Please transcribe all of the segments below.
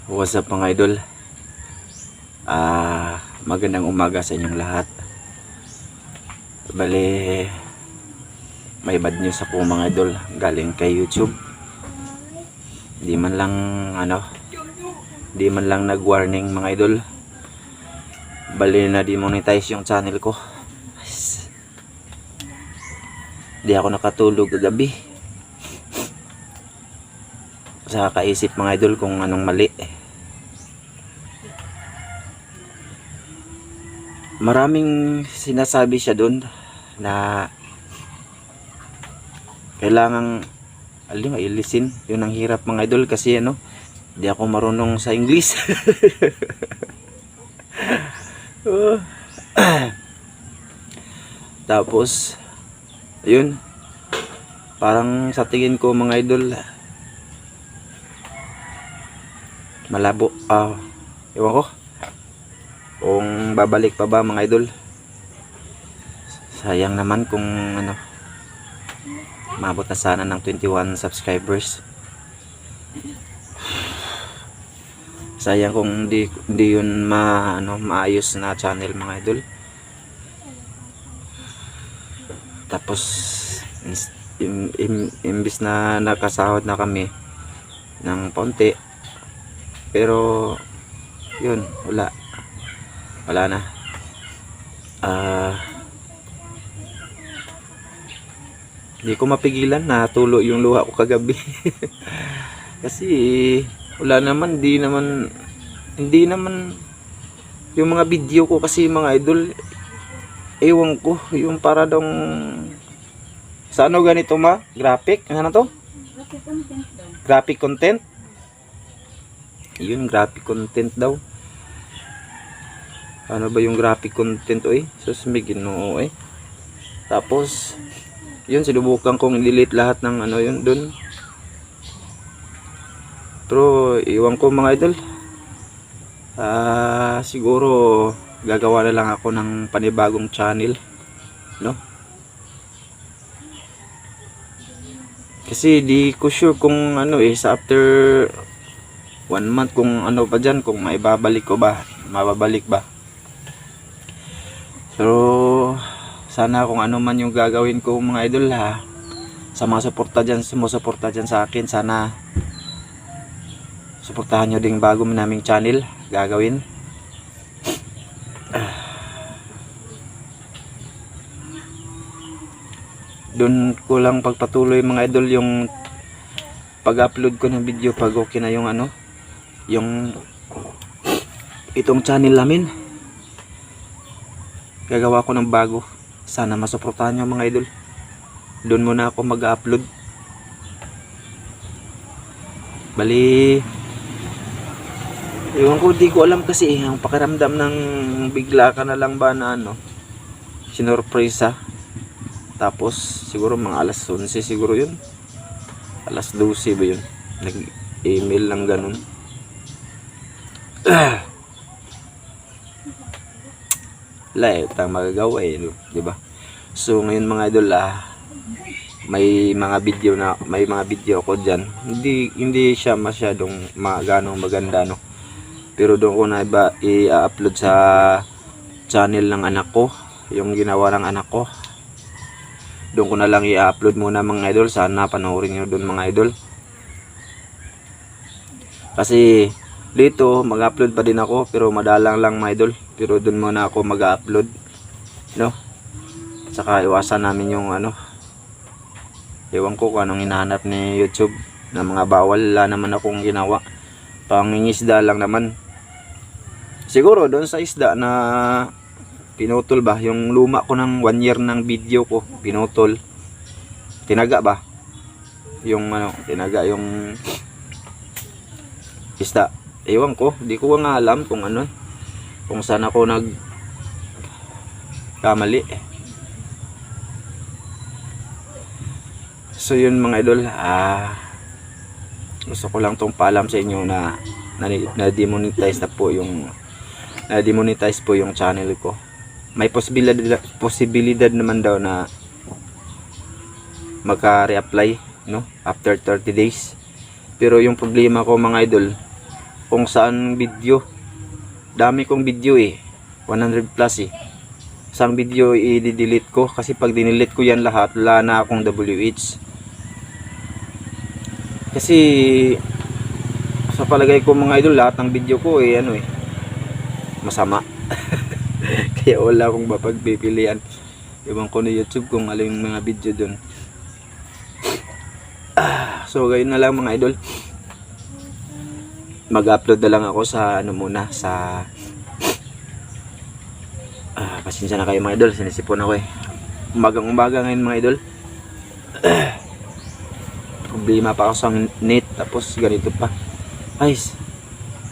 What's up mga idol? Magandang umaga sa inyong lahat. Bale, may bad news ako mga idol galing kay YouTube. Di man lang nag-warning mga idol. Bale na demonetize yung channel ko. Di ako nakatulog kagabi. Sa kaisip mga idol kung anong mali. Maraming sinasabi siya doon na kailangang ilisin. Yun ang hirap mga idol kasi di ako marunong sa English. Tapos yun, parang sa tingin ko mga idol malabo. Ewan ko kung babalik pa ba mga idol. Sayang naman kung maabot na sana ng 21 subscribers. Sayang kung hindi yun maayos na channel mga idol. Tapos imbis na nakasahod na kami ng konti, pero yun, wala na. Hindi ko mapigilan na tulo yung luha ko kagabi. Kasi wala naman, hindi naman yung mga video ko kasi mga idol, ewan ko, yung para dong sa ganito graphic, ano to? Graphic content. Yun, graphic content daw. Ano ba yung graphic content sus may Ginoo Tapos yun, sinubukan kong i-delete lahat ng yun dun. Pero iwan ko mga idol, siguro gagawa na lang ako ng panibagong channel, kasi di ko sure kung sa after 1 month kung pa dyan, kung maibabalik ko ba, mababalik ba. Pero sana kung man yung gagawin ko mga idol sa mga sumusuporta dyan sa akin, sana suportahan nyo ding bago naming channel gagawin. Doon ko lang pagpatuloy mga idol yung pag-upload ko ng video pag okay na yung yung itong channel namin. Gagawa ko ng bago. Sana masuportahan nyo mga idol. Doon muna ako mag-upload. Bali, ewan ko, di ko alam kasi ang pakiramdam ng bigla ka na lang ba na sinurpresa. Tapos siguro mga alas 11 siguro yun, alas 12 ba yun, nag-email lang ganun. Tang magagawa diba? So ngayon mga idol, may mga video ako diyan. Hindi siya masyadong ganong maganda pero doon ko na i-upload sa channel ng anak ko, yung ginawa ng anak ko. Doon ko na lang i-upload muna mga idol. Sana panoorin nyo doon mga idol. Kasi dito mag-upload pa din ako pero madalang lang mga idol. Pero doon muna ako mag-upload, Saka iwasan namin yung ewan ko kung anong hinahanap ni YouTube na mga bawal. Wala naman akong ginawa, pangingisda lang naman. Siguro doon sa isda na pinutol ba, yung luma ko ng 1 year ng video ko, pinutol, tinaga ba yung tinaga yung isda. Ewan ko, di ko nga alam kung kung saan ako kamali. So yun mga idol, gusto ko lang tong paalam sa inyo na demonetize po yung channel ko. May posibilidad naman daw na magka-reapply after 30 days. Pero yung problema ko mga idol, kung saan video. Dami kong video 100 plus Isang video i-delete ko kasi pag dinilit ko yan lahat, wala na akong WH. Kasi sa palagay ko mga idol, lahat ng video ko masama. Kaya wala akong mapagpipilian. Ewan ko na YouTube kung alin yung mga video dun. So gayon na lang mga idol. Mag-upload na lang ako sa sa pasensya na kayo mga idol, sinisipon ako umagang-umaga ngayon mga idol. Problema pa ako sa net, tapos ganito pa. Guys,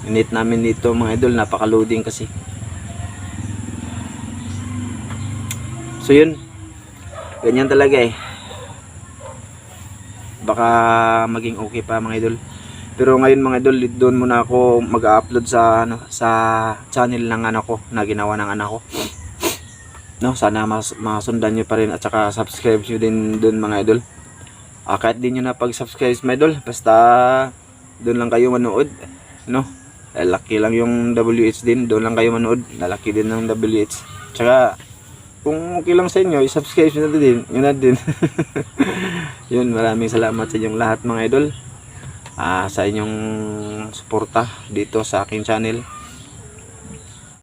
net namin dito mga idol, napaka-loading kasi. So yun, ganyan talaga baka maging okay pa mga idol. Pero ngayon mga idol, doon muna ako mag-upload sa sa channel ng anak ko, na ginawa ng anak ko. Sana masundan nyo pa rin at saka subscribe nyo din doon mga idol. Kahit din nyo na pag-subscribe mga idol, basta doon lang kayo manood, Lalaki lang yung WH din, doon lang kayo manood, lalaki din ng WH. Tsaka kung okay lang sa inyo, i-subscribe nyo na din. Yun, maraming salamat sa inyong lahat mga idol. Sa inyong suporta dito sa aking channel.